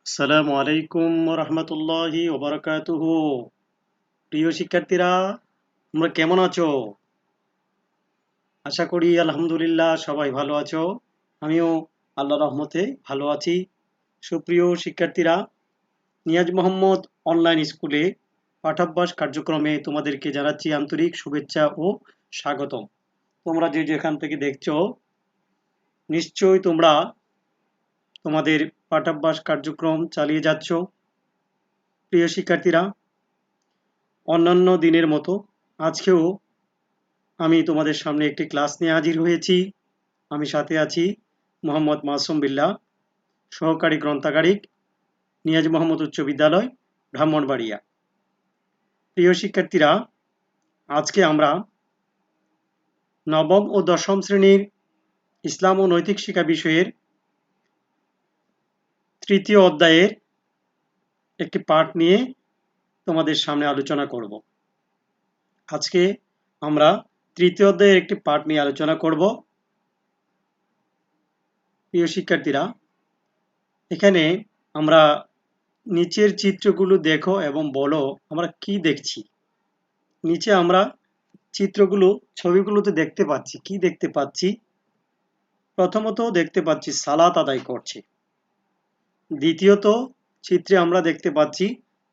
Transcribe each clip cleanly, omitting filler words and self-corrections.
আসসালামু আলাইকুম রহমতুল্লাহি ওবারাকাতুহু। প্রিয় শিক্ষার্থীরা, তোমরা কেমন আছো? আশা করি আলহামদুলিল্লাহ সবাই ভালো আছো। আমিও আল্লাহ রহমতে ভালো আছি। সুপ্রিয় শিক্ষার্থীরা, নিয়াজ মোহাম্মদ অনলাইন স্কুলে পাঠাভ্যাস কার্যক্রমে তোমাদেরকে জানাচ্ছি আন্তরিক শুভেচ্ছা ও স্বাগতম। তোমরা যে যেখান থেকে দেখছো, নিশ্চয়ই তোমরা তোমাদের পাঠাভ্যাস কার্যক্রম চালিয়ে যাচ্ছ। প্রিয় শিক্ষার্থীরা, অন্যান্য দিনের মতো আজকেও আমি তোমাদের সামনে একটি ক্লাস নিয়ে হাজির হয়েছি। আমি সাথে আছি মোহাম্মদ মাসুম বিল্লাহ, সহকারী গ্রন্থাগারিক, নিয়াজ মোহাম্মদ উচ্চ বিদ্যালয়, ব্রাহ্মণবাড়িয়া। প্রিয় শিক্ষার্থীরা, আজকে আমরা নবম ও দশম শ্রেণীর ইসলাম ও নৈতিক শিক্ষা বিষয়ের তৃতীয় অধ্যায়ের একটি পাঠ নিয়ে তোমাদের সামনে আলোচনা করব। আজকে আমরা তৃতীয় অধ্যায়ের একটি পাঠ নিয়ে আলোচনা করব। প্রিয় শিক্ষার্থীরা, এখানে আমরা নিচের চিত্রগুলো দেখো এবং বলো আমরা কি দেখছি। নিচে আমরা চিত্রগুলো ছবিগুলোতে দেখতে পাচ্ছি, কি দেখতে পাচ্ছি? প্রথমত দেখতে পাচ্ছি সালাত আদায় করছে। দ্বিতীয়ত চিত্রে আমরা দেখতে পাচ্ছি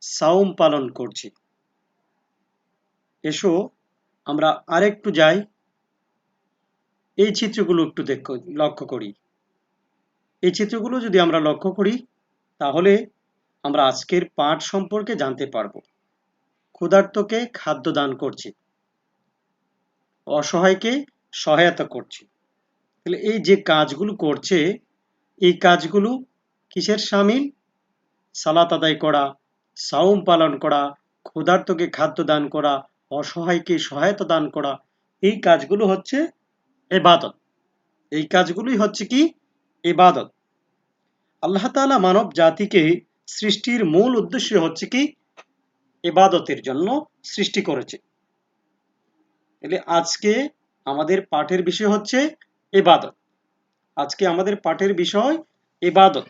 সাওম পালন করছে। এসো আমরা আরেকটু যাই, এই চিত্রগুলো একটু লক্ষ্য করি। এই চিত্রগুলো যদি আমরা লক্ষ্য করি তাহলে আমরা আজকের পাঠ সম্পর্কে জানতে পারবো। ক্ষুধার্তকে খাদ্য দান করছে, অসহায়কে সহায়তা করছে। তাহলে এই যে কাজগুলো করছে, এই কাজগুলো কিসের শামিল? সালাত আদায় করা, সাওম পালন করা, ক্ষুধার্তকে খাদ্য দান করা, অসহায়কে সহায়তা দান করা, এই কাজগুলো হচ্ছে ইবাদত। এই কাজগুলোই হচ্ছে কি? ইবাদত। আল্লাহ তাআলা মানব জাতিকে সৃষ্টির মূল উদ্দেশ্য হচ্ছে কি? ইবাদতের জন্য সৃষ্টি করেছে। তাহলে আজকে আমাদের পাঠের বিষয় হচ্ছে ইবাদত। আজকে আমাদের পাঠের বিষয় ইবাদত।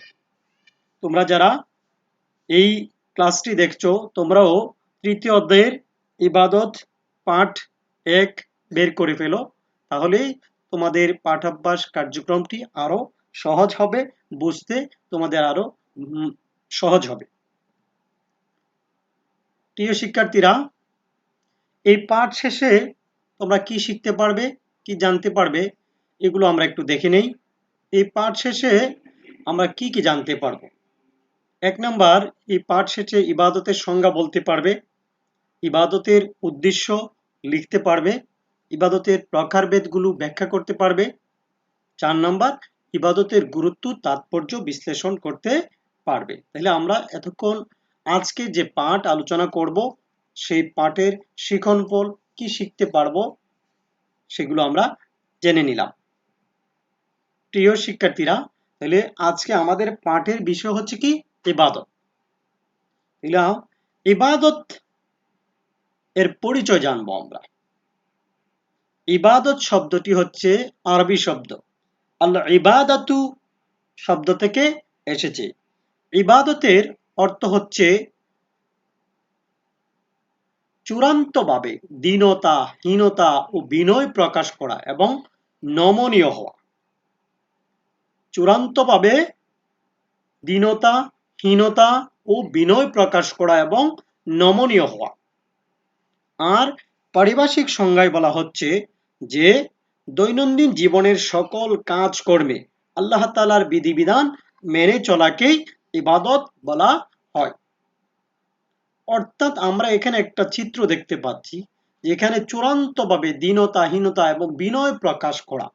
তোমরা যারা এই ক্লাসটি দেখছো, তোমরাও তৃতীয় অধ্যায়ের ইবাদত পাঠ 1 বের করে ফেলো। তাহলেই তোমাদের পাঠাভ্যাস কার্যক্রমটি আরো সহজ হবে, বুঝতে তোমাদের আরো সহজ হবে। প্রিয় শিক্ষার্থীরা, এই পাঠ শেষে তোমরা কি শিখতে পারবে, কি জানতে পারবে, এগুলো আমরা একটু দেখে নেই। এই পাঠ শেষে আমরা কি কি জানতে পারবো? 1 নাম্বার, এই পাঠ শেষে ইবাদতের সংজ্ঞা বলতে পারবে, ইবাদতের উদ্দেশ্য লিখতে পারবে, ইবাদতের প্রকারভেদগুলো ব্যাখ্যা করতে পারবে। 4 নাম্বার, ইবাদতের গুরুত্ব তাৎপর্য বিশ্লেষণ করতে পারবে। তাহলে আমরা এতক্ষণ আজকে যে পাঠ আলোচনা করব, সেই পাঠের শিক্ষণফল কি শিখতে পারবো সেগুলো আমরা জেনে নিলাম। প্রিয় শিক্ষার্থীরা, তাহলে আজকে আমাদের পাঠের বিষয় হচ্ছে কি? ইবাদত। ইবাদত এর পরিচয় জানবো আমরা। ইবাদত শব্দটি হচ্ছে আরবি শব্দ, আল ইবাদাতু শব্দ থেকে এসেছে। ইবাদতের অর্থ হচ্ছে চূড়ান্তভাবে দীনতা, হীনতা ও বিনয় প্রকাশ করা এবং নমনীয় হওয়া। চূড়ান্তভাবে দীনতা, হীনতা ও বিনয় প্রকাশ করা এবং নমনীয় হওয়া। আর পারিভাষিক সংজ্ঞায় বলা হচ্ছে যে দৈনন্দিন জীবনের সকল কাজকর্মে আল্লাহ তাআলার বিধিবিধান মেনে চলাকেই ইবাদত বলা হয়। অর্থাৎ আমরা এখানে একটা চিত্র দেখতে পাচ্ছি, যেখানে চূড়ান্তভাবে দীনতা, হীনতা এবং বিনয় প্রকাশ করা,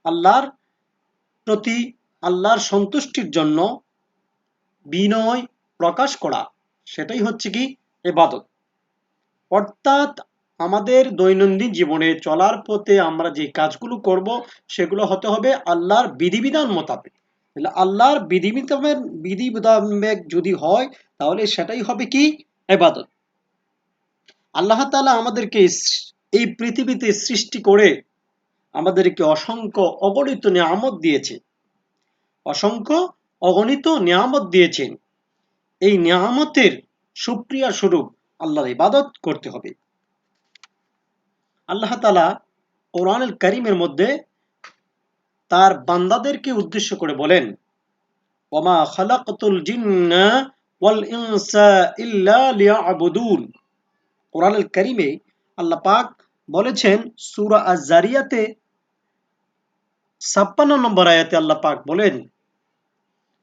আল্লাহর প্রতি, আল্লাহর সন্তুষ্টির জন্য বিনয় প্রকাশ করা, সেটাই হচ্ছে কি? ইবাদত। অর্থাৎ আমাদের দৈনন্দিন জীবনে চলার পথে আমরা যে কাজগুলো করব সেগুলো হতে হবে আল্লাহর বিধিবিধান মোতাবেক। তাহলে আল্লাহর বিধিবিধান যদি হয় তাহলে সেটাই হবে কি? ইবাদত। আল্লাহ তাআলা আমাদেরকে এই পৃথিবীতে সৃষ্টি করে আমাদেরকে অসংখ্য অগণিত নিয়ামত দিয়েছে, অসংখ্য অগণিত নিয়ামত দিয়েছেন। এই নিয়ামতের শুকরিয়া স্বরূপ আল্লাহর ইবাদত করতে হবে। আল্লাহ তাআলা কোরআনুল কারীমের মধ্যে তার বান্দাদেরকে উদ্দেশ্য করে বলেন, ওয়ামা খালাকতুল জিন্না ওয়াল ইনসা ইল্লা লিয়াবুদুন। কোরআনুল কারীমে আল্লাহ পাক বলেছেন সূরা আয-যারিয়াতে ৫৬ নম্বর আয়াতে আল্লাহ পাক বলেন,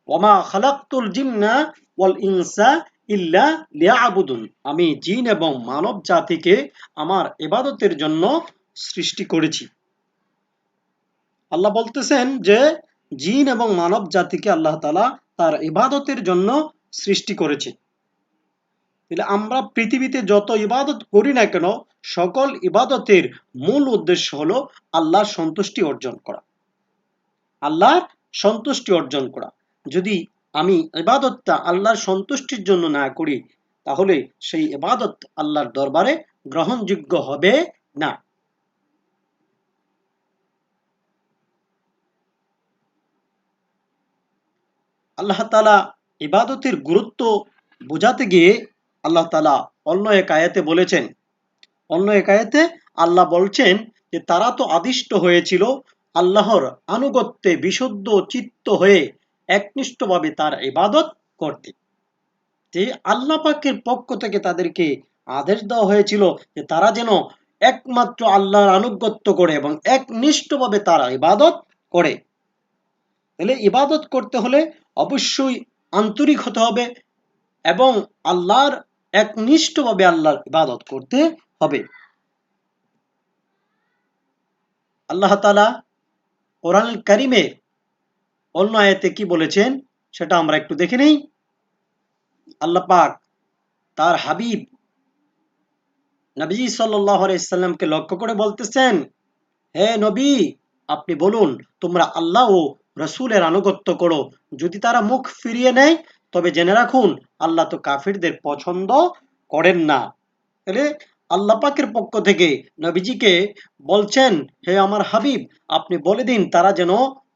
ওয়ামা খালাকতুল জিন্না ওয়াল ইনসা ইল্লা লিয়াবুদুন। আমি জিন এবং মানব জাতিকে আমার ইবাদতের জন্য সৃষ্টি করেছি। আল্লাহ বলতেছেন যে জিন এবং মানব জাতিকে আল্লাহ তাআলা তার ইবাদতের জন্য সৃষ্টি করেছে। তাহলে আমরা পৃথিবীতে যত ইবাদত করি না কেন, সকল ইবাদতের মূল উদ্দেশ্য হলো আল্লাহর সন্তুষ্টি অর্জন করা। আল্লাহর সন্তুষ্টি অর্জন করা। যদি আমি ইবাদতটা আল্লাহর সন্তুষ্টির জন্য না করি, তাহলে সেই ইবাদত আল্লাহর দরবারে গ্রহণযোগ্য হবে না। আল্লাহ তাআলা ইবাদতের গুরুত্ব বোঝাতে গিয়ে আল্লাহ তাআলা অন্য এক আয়াতে বলেছেন, অন্য এক আয়াতে আল্লাহ বলছেন যে তারা তো আদিষ্ট হয়েছিল আল্লাহর আনুগত্যে বিশুদ্ধ চিত্ত হয়ে একনিষ্ঠভাবে তার ইবাদত করতে। যে আল্লাহ পাকের পক্ষ থেকে তাদেরকে আদেশ দেওয়া হয়েছিল যে তারা যেন একমাত্র আল্লাহর আনুগত্য করে এবং একনিষ্ঠভাবে তারা ইবাদত করে। তাহলে ইবাদত করতে হলে অবশ্যই আন্তরিক হতে হবে এবং আল্লাহর একনিষ্ঠভাবে আল্লাহর ইবাদত করতে হবে। আল্লাহ তাআলা কোরআনুল কারীমে অন্য আয়াতে কি বলেছেন সেটা আমরা একটু দেখে নেই। আল্লাহ পাক তার হাবিব নবী সাল্লাল্লাহু আলাইহি সাল্লামকে লক্ষ্য করে বলতেছেন, হে নবী, আপনি বলুন তোমরা আল্লাহ ও রাসূলের আনুগত্য করো। যদি তারা মুখ ফিরিয়ে নেয় তবে জেনে রাখুন আল্লাহ তো কাফিরদের পছন্দ করেন না। তাহলে আল্লাহ পাকের পক্ষ থেকে নবীজিকে বলছেন, হে আমার হাবিব, আপনি বলে দিন তারা যেন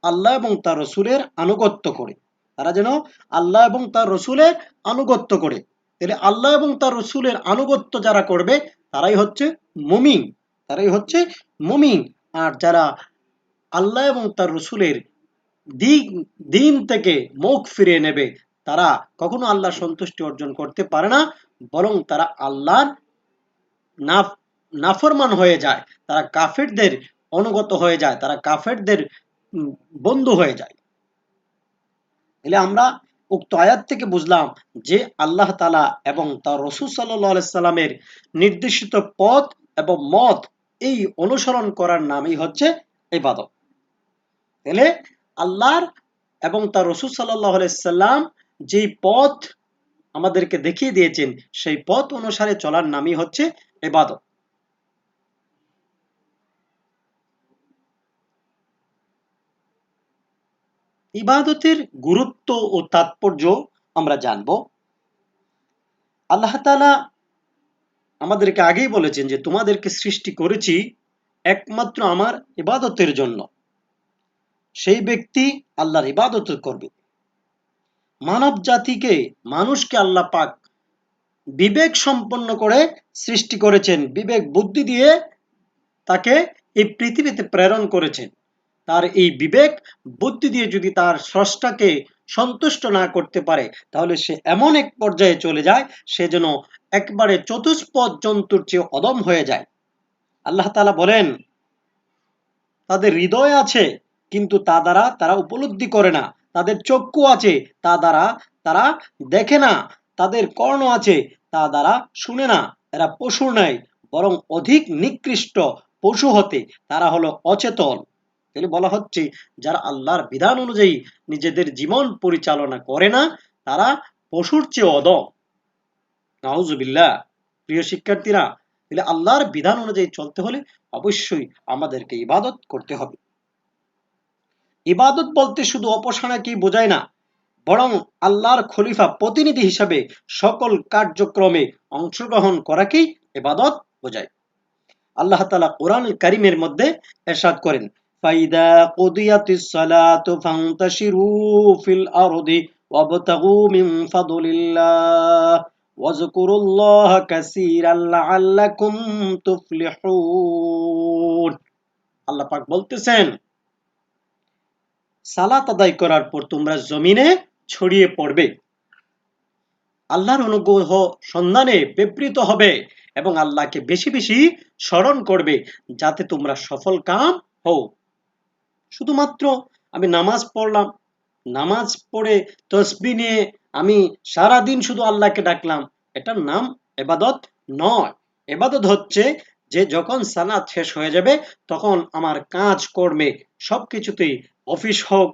আল্লাহ এবং তার রসুলের আনুগত্য করে। তারা যেন আল্লাহ এবং তার রসুলের আনুগত্য করে। তাহলে আল্লাহ এবং তার রসুলের আনুগত্য যারা করবে তারাই হচ্ছে মুমিন, তারাই হচ্ছে মুমিন। আর যারা আল্লাহ এবং তার রসুলের দিন থেকে মুখ ফিরিয়ে নেবে, তারা কখনো আল্লাহর সন্তুষ্টি অর্জন করতে পারে না, বরং তারা আল্লাহর নাফরমান হয়ে যায়, তারা কাফেরদের অনুগত হয়ে যায়, তারা কাফেরদের বন্ধু হয়ে যায়। তাহলে আমরা উক্ত আয়াত থেকে বুঝলাম যে আল্লাহ তাআলা এবং তার রাসূল সাল্লাল্লাহু আলাইহি সাল্লামের নির্দেশিত পথ এবং মত এই অনুসরণ করার নামই হচ্ছে ইবাদত। তাহলে আল্লাহর এবং তার রাসূল সাল্লাল্লাহু আলাইহি সাল্লাম যেই পথ আমাদেরকে দেখিয়ে দিয়েছেন সেই পথ অনুসারে চলার নামই হচ্ছে ইবাদত। ইবাদতের গুরুত্ব ও তাৎপর্য আমরা জানব। আল্লাহ তাআলা আমাদেরকে আগেই বলেছেন যে তোমাদেরকে সৃষ্টি করেছি একমাত্র আমার ইবাদতের জন্য। সেই ব্যক্তি আল্লাহর ইবাদত করবে। মানব জাতিকে, মানুষকে আল্লাহ পাক বিবেক সম্পন্ন করে সৃষ্টি করেছেন, বিবেক বুদ্ধি দিয়ে তাকে এই পৃথিবীতে প্রেরণ করেছেন। তার এই বিবেক বুদ্ধি দিয়ে যদি তার স্রষ্টাকে সন্তুষ্ট না করতে পারে, তাহলে সে এমন এক পর্যায়ে চলে যায় সে যেন একবারে চতুষ্পদ জন্তুর চেয়ে অদম হয়ে যায়। আল্লাহ তাআলা বলেন, তাদের হৃদয় আছে কিন্তু তা দ্বারা তারা উপলব্ধি করে না, তাদের চক্ষু আছে তা দ্বারা তারা দেখে না, তাদের কর্ণ আছে তা দ্বারা শুনে না। এরা পশুর নয়, বরং অধিক নিকৃষ্ট পশু হতে, তারা হলো অচেতন। তাহলে বলা হচ্ছে যারা আল্লাহর বিধান অনুযায়ী নিজেদের জীবন পরিচালনা করে না তারা পশুর চেয়ে অদম। নাউজুবিল্লাহ। প্রিয় শিক্ষার্থীরা, তাহলে আল্লাহর বিধান অনুযায়ী চলতে হলে অবশ্যই আমাদেরকে ইবাদত করতে হবে। ইবাদত বলতে শুধু উপাসনাকেই বোঝায় না, বরং আল্লাহর খলিফা প্রতিনিধি হিসাবে সকল কার্যক্রমে অংশগ্রহণ করাকেই ইবাদত বোঝায়। আল্লাহ তাআলা কোরআনুল কারীমের মধ্যে ইরশাদ করেন, ফাইদা কুদিয়াতিস সালাতু ফান্তাশিরু ফিল আরদি ওয়াবতাগু মিন ফাদলিল্লাহ ওয়াজকুরুল্লাহা কাসীরান লাআল্লাকুম তুফলিহুন। আল্লাহ পাক বলতেছেন, সালাত আদায় করার পর তোমরা জমিনে ছড়িয়ে পড়বে, আল্লাহর অনুগ্রহ সন্ধানে বিবৃত হবে এবং আল্লাহকে বেশি বেশি স্মরণ করবে, যাতে তোমরা সফল কাম হও। শুধুমাত্র আমি নামাজ পড়লাম, নামাজ পড়ে তসবিহ নিয়ে আমি সারাদিন শুধু আল্লাহকে ডাকলাম, এটার নাম ইবাদত নয়। ইবাদত হচ্ছে যে যখন সালাত শেষ হয়ে যাবে তখন আমার কাজ কর্মে সবকিছুতেই, অফিস হোক,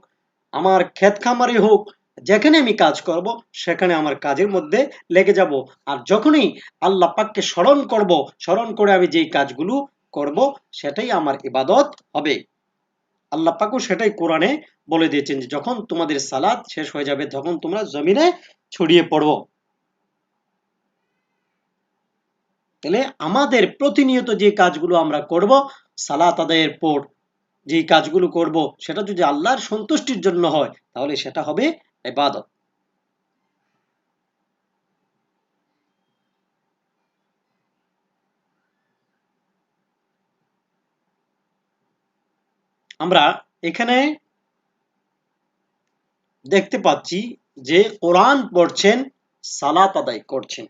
আমার ক্ষেত খামারি হোক, যেখানে আমি কাজ করব সেখানে আমার কাজের মধ্যে লেগে যাব। আর যখনই আল্লাহ পাককে স্মরণ করব, স্মরণ করে আমি যেই কাজগুলো করব সেটাই আমার ইবাদত হবে। আল্লাহ পাকও সেটাই কোরআনে বলে দিয়েছেন যে যখন তোমাদের সালাত শেষ হয়ে যাবে তখন তোমরা জমিনে ছড়িয়ে পড়ো। তাহলে আমাদের প্রতিনিয়ত যে কাজগুলো আমরা করব, সালাত আদায়ের পর যে কাজগুলো করব, সেটা যদি আল্লাহর সন্তুষ্টির জন্য হয় তাহলে সেটা হবে ইবাদত। আমরা এখানে দেখতে পাচ্ছি যে কোরআন পড়ছেন, সালাত আদায় করছেন।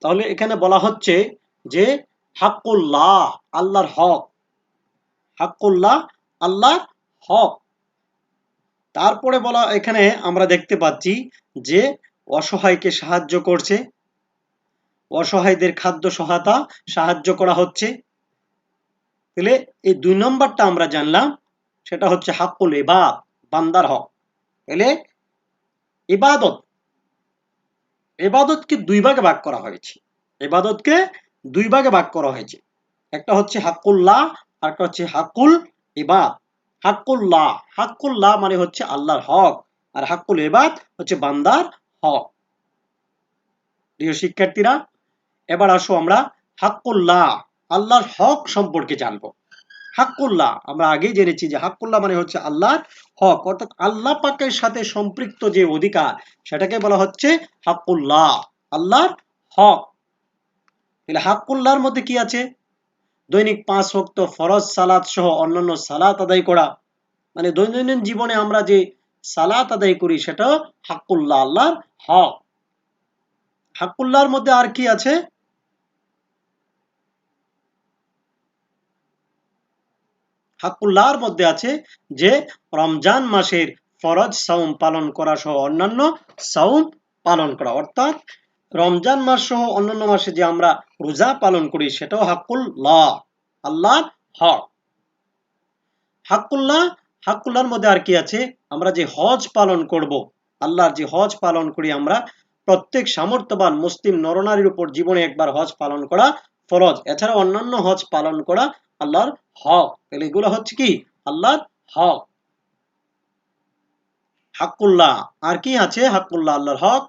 তাহলে এখানে বলা হচ্ছে যে হাক্কুল্লাহ, আল্লাহর হক, হাক্কুল্লাহ, আল্লাহর হক। তারপরে বলা, এখানে আমরা দেখতে পাচ্ছি যে অসহায়কে সাহায্য করছে, অসহায়দের খাদ্য সহায়তা সাহায্য করা হচ্ছে। তাহলে এই 2 নম্বরটা আমরা জানলাম, সেটা হচ্ছে হাক্কুল ইবাদ, বান্দার হক। তাহলে ইবাদত, ইবাদতকে 2 ভাগে ভাগ করা হয়েছে, ইবাদতকে 2 ভাগে ভাগ করা হয়েছে। একটা হচ্ছে হাক্কুল্লাহ আর একটা হচ্ছে হাক্কুল ইবাদ। হাক্কুল্লাহ, হাক্কুল্লাহ মানে হচ্ছে আল্লাহর হক, আর হাক্কুল ইবাদ হচ্ছে বান্দার হক। প্রিয় শিক্ষার্থীরা, এবার আসো আমরা হাক্কুল্লাহ, আল্লাহর হক সম্পর্কে জানবো। হাক্কুল্লাহ আমরা আগেই জেনেছি যে হাক্কুল্লাহ মানে হচ্ছে আল্লাহর হক, অর্থাৎ আল্লাহ পাকের সাথে সম্পৃক্ত যে অধিকার সেটাকে বলা হচ্ছে হাক্কুল্লাহ, আল্লাহর হক। তাহলে হাক্কুল্লাহর মধ্যে কি আছে? দৈনিক 5 ওয়াক্ত ফরজ সালাত সহ অন্যান্য সালাত আদায় করা, মানে দৈনন্দিন জীবনে আমরা যে সালাত আদায় করি সেটাও হাক্কুল্লাহ, আল্লাহর হক। হাক্কুল্লাহর মধ্যে আর কি আছে? হাক্কুল্লাহর মধ্যে আছে যে রমজান মাসের ফরজ সাওম পালন করা সহ অন্যান্য সাওম পালন করা, অর্থাৎ রমজান মাস সহ অন্যান্য মাসে যে আমরা রোজা পালন করি সেটাও হাক্কুল্লাহ, আল্লাহর হক। হাক্কুল্লাহ, হাক্কুল্লাহর মধ্যে আর কি আছে? আমরা যে হজ পালন করব, আল্লাহর যে হজ পালন করি আমরা, প্রত্যেক সামর্থ্যবান মুসলিম নরনারীর উপর জীবনে একবার হজ পালন করা ফরজ। এছাড়া অন্যান্য হজ পালন করা আল্লাহর হক। তাহলে এগুলো হচ্ছে কি? আল্লাহর হক। হাক্কুল্লাহ আর কি আছে? হাক্কুল্লাহ, আল্লাহর হক।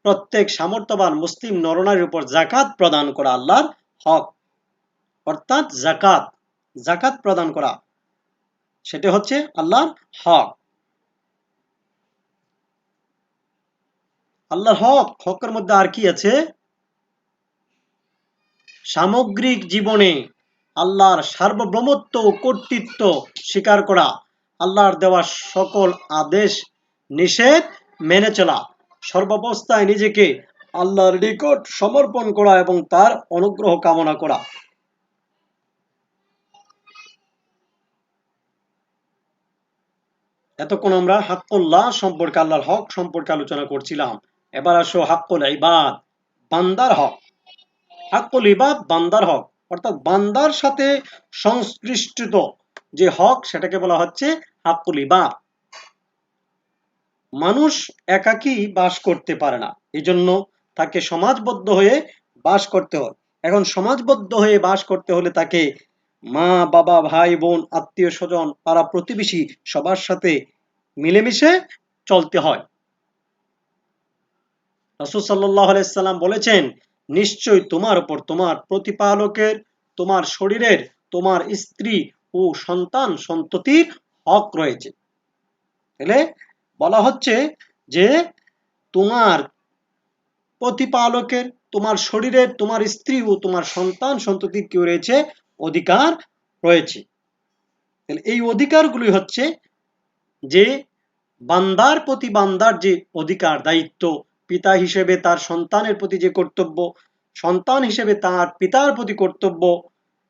প্রত্যেক সামর্থ্যবান মুসলিম নরনারীর উপর যাকাত প্রদান করা আল্লাহর হক, অর্থাৎ যাকাত, যাকাত প্রদান করা সেটা হচ্ছে আল্লাহর হক। আল্লাহর হক, হকের মধ্যে আর কি আছে? সামগ্রিক জীবনে আল্লাহর সার্বভৌমত্ব ও কর্তৃত্ব স্বীকার করা, আল্লাহর দেওয়া সকল আদেশ নিষেধ মেনে চলা, সর্বাবস্থায় নিজেকে আল্লাহর নিকট সমর্পণ করা এবং তার অনুগ্রহ কামনা করা। এতক্ষণ আমরা হাক্কুল্লাহ সম্পর্কে, আল্লাহর হক সম্পর্কে আলোচনা করছিলাম। এবার আসো হাক্কুল ইবাদ, বান্দার হক। হাক্কুল ইবাদ বান্দার হক, অর্থাৎ বান্দার সাথে সংশ্লিষ্ট যে হক সেটাকে বলা হচ্ছে হাক্কুল ইবাদ। মানুষ একাকী বাস করতে পারে না, এজন্য তাকে সমাজবদ্ধ হয়ে বাস করতে হয়। এখন সমাজবদ্ধ হয়ে বাস করতে হলে তাকে মা বাবা ভাই বোন আত্মীয় স্বজন পাড়া প্রতিবেশী সবার সাথে মিলেমিশে চলতে হয়। রাসূল সাল্লাল্লাহু আলাইহি সাল্লাম বলেছেন, নিশ্চয়ই তোমার উপর তোমার প্রতিপালকের তোমার শরীরের তোমার স্ত্রী ও সন্তান সন্ততির হক রয়েছে। তাহলে বলা হচ্ছে যে তোমার প্রতিপালকের, তোমার শরীরের, তোমার স্ত্রী ও তোমার সন্তান সন্ততির কি রয়েছে? অধিকার রয়েছে। তাহলে এই অধিকারগুলি হচ্ছে যে বান্দার প্রতি বান্দার যে অধিকার, দায়িত্ব, পিতা হিসেবে তার সন্তানের প্রতি যে কর্তব্য, সন্তান হিসেবে তার পিতার প্রতি কর্তব্য,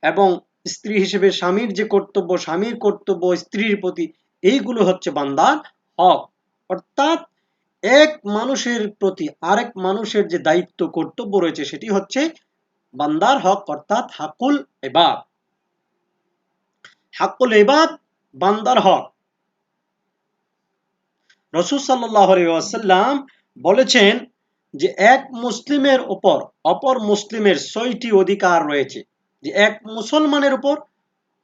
এবং স্ত্রী হিসেবে স্বামীর যে কর্তব্য, স্বামীর কর্তব্য স্ত্রীর প্রতি, এইগুলো হচ্ছে বান্দার হক। অর্থাৎ এক মানুষের প্রতি আরেক মানুষের যে দায়িত্ব কর্তব্য রয়েছে সেটি হচ্ছে বান্দার হক, অর্থাৎ হাকুল ইবাদ। হাকুল ইবাদ বান্দার হক। রাসূল সাল্লাল্লাহু আলাইহি ওয়াসাল্লাম বলেছেন যে এক মুসলিমের উপর অপর মুসলিমের 6টি অধিকার রয়েছে। যে এক মুসলমানের উপর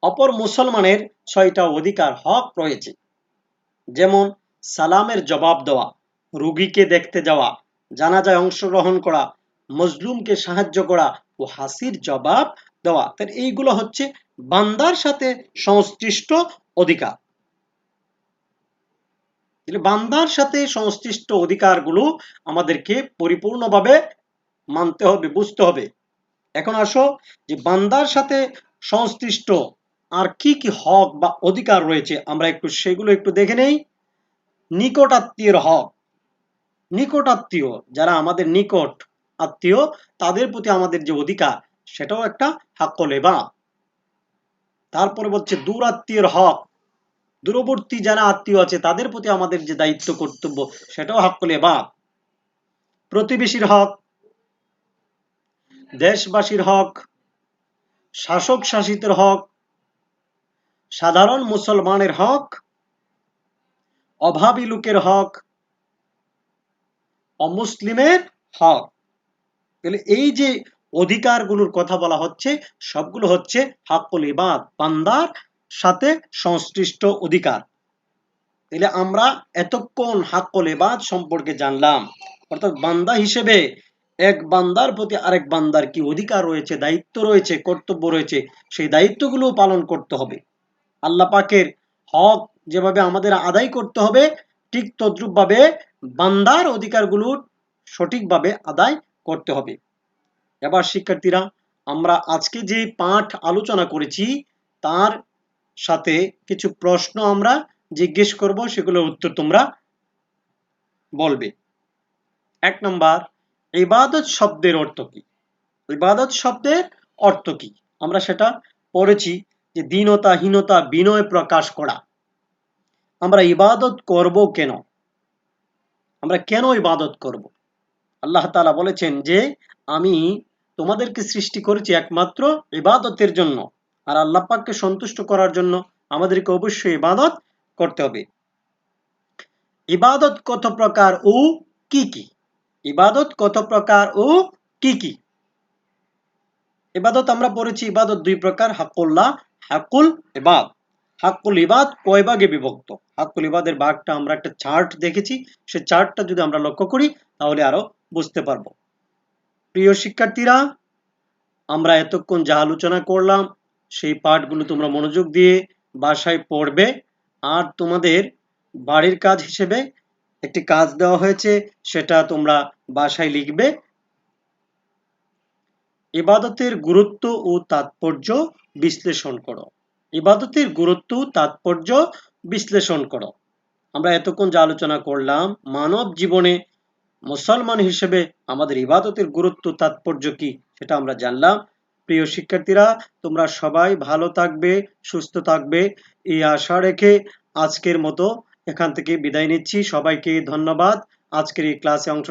অপর মুসলমানের 6টা অধিকার, হক রয়েছে। যেমন সালামের জবাব দেওয়া, রোগীকে দেখতে যাওয়া, জানাজায় অংশগ্রহণ করা, মজলুমকে সাহায্য করা ও হাসির জবাব দেওয়া। তার এইগুলো হচ্ছে বান্দার সাথে সংশ্লিষ্ট অধিকার। বান্দার সাথে সংশ্লিষ্ট অধিকারগুলো আমাদেরকে পরিপূর্ণভাবে মানতে হবে, বুঝতে হবে। এখন আসো যে বান্দার সাথে সংশ্লিষ্ট আর কি কি হক বা অধিকার রয়েছে, আমরা সেগুলো একটু দেখে নেই। নিকট আত্মীয়ের হক। নিকট আত্মীয় যারা আমাদের নিকট আত্মীয়, তাদের প্রতি আমাদের যে অধিকার, সেটাও একটা হাক্কুল ইবাদ। তারপরে বলছে দূর আত্মীয়ের হক। দূরবর্তী যারা আত্মীয় আছে তাদের প্রতি আমাদের যে দায়িত্ব কর্তব্য, সেটাও হাক্কুল ইবাদ। প্রতিবেশীর হক, দেশবাসীর হক, শাসক শাসিতের হক, সাধারণ মুসলমানের হক, অভাবী লোকের হক, অমুসলিমের হক। তাহলে এই যে অধিকারগুলোর কথা বলা হচ্ছে, সবগুলো হচ্ছে হাক্কুল ইবাদ, বান্দার সাথে সংশ্লিষ্ট অধিকার। তাহলে আমরা এতক্ষণ হাক্কুল ইবাদ সম্পর্কে জানলাম, অর্থাৎ বান্দা হিসেবে এক বান্দার প্রতি আরেক বান্দার কি অধিকার রয়েছে, দায়িত্ব রয়েছে, কর্তব্য রয়েছে, সেই দায়িত্বগুলো পালন করতে হবে। আল্লাহ পাকের হক যেভাবে আমাদের আদায় করতে হবে, ঠিক তদ্রূপভাবে বান্দার অধিকারগুলো সঠিকভাবে আদায় করতে হবে। এবার শিক্ষার্থীরা, আমরা আজকে যে পাঠ আলোচনা করেছি তার সাথে কিছু প্রশ্ন আমরা জিজ্ঞেস করব, সেগুলোর উত্তর তোমরা বলবে। 1 নম্বর, ইবাদত শব্দের অর্থ কি? ইবাদত শব্দের অর্থ কি? আমরা সেটা পড়েছি যে দীনতা, হীনতা, বিনয় প্রকাশ করা। আমরা ইবাদত করব কেন? আমরা কেন ইবাদত করব? আল্লাহ তাআলা বলেছেন যে আমি তোমাদেরকে সৃষ্টি করেছি একমাত্র ইবাদতের জন্য, আর আল্লাহ পাককে সন্তুষ্ট করার জন্য আমাদেরকে অবশ্যই ইবাদত করতে হবে। ইবাদত কত প্রকার ও কি কি? ইবাদত কত প্রকার ও কি কি? ইবাদত আমরা পড়েছি, ইবাদত 2 প্রকার, হাক্কুল্লাহ, হাক্কুল ইবাদ। হাক্কুল ইবাদ কয় ভাগে বিভক্ত? হাক্কুল ইবাদের ভাগটা আমরা একটা চার্ট দেখেছি, সেই চার্টটা যদি আমরা লক্ষ্য করি তাহলে আরো বুঝতে পারবো। প্রিয় শিক্ষার্থীরা, আমরা এতক্ষণ যা আলোচনা করলাম সেই পাঠগুলো তোমরা মনোযোগ দিয়ে বাসায় পড়বে। আর তোমাদের বাড়ির কাজ হিসেবে একটি কাজ দেওয়া হয়েছে, সেটা তোমরা বাসায় লিখবে। ইবাদতের গুরুত্ব ও তাৎপর্য বিশ্লেষণ করো। ইবাদতের গুরুত্ব তাৎপর্য বিশ্লেষণ করো। আমরা এতক্ষণ যা আলোচনা করলাম, মানব জীবনে মুসলমান হিসেবে আমাদের ইবাদতের গুরুত্ব তাৎপর্য কি সেটা আমরা জানলাম। প্রিয় শিক্ষার্থীরা, তোমরা সবাই ভালো থাকবে, সুস্থ থাকবে, এই আশা রেখে আজকের মতো এখান থেকে বিদায় নিচ্ছি। সবাইকে ধন্যবাদ আজকের এই ক্লাসে অংশ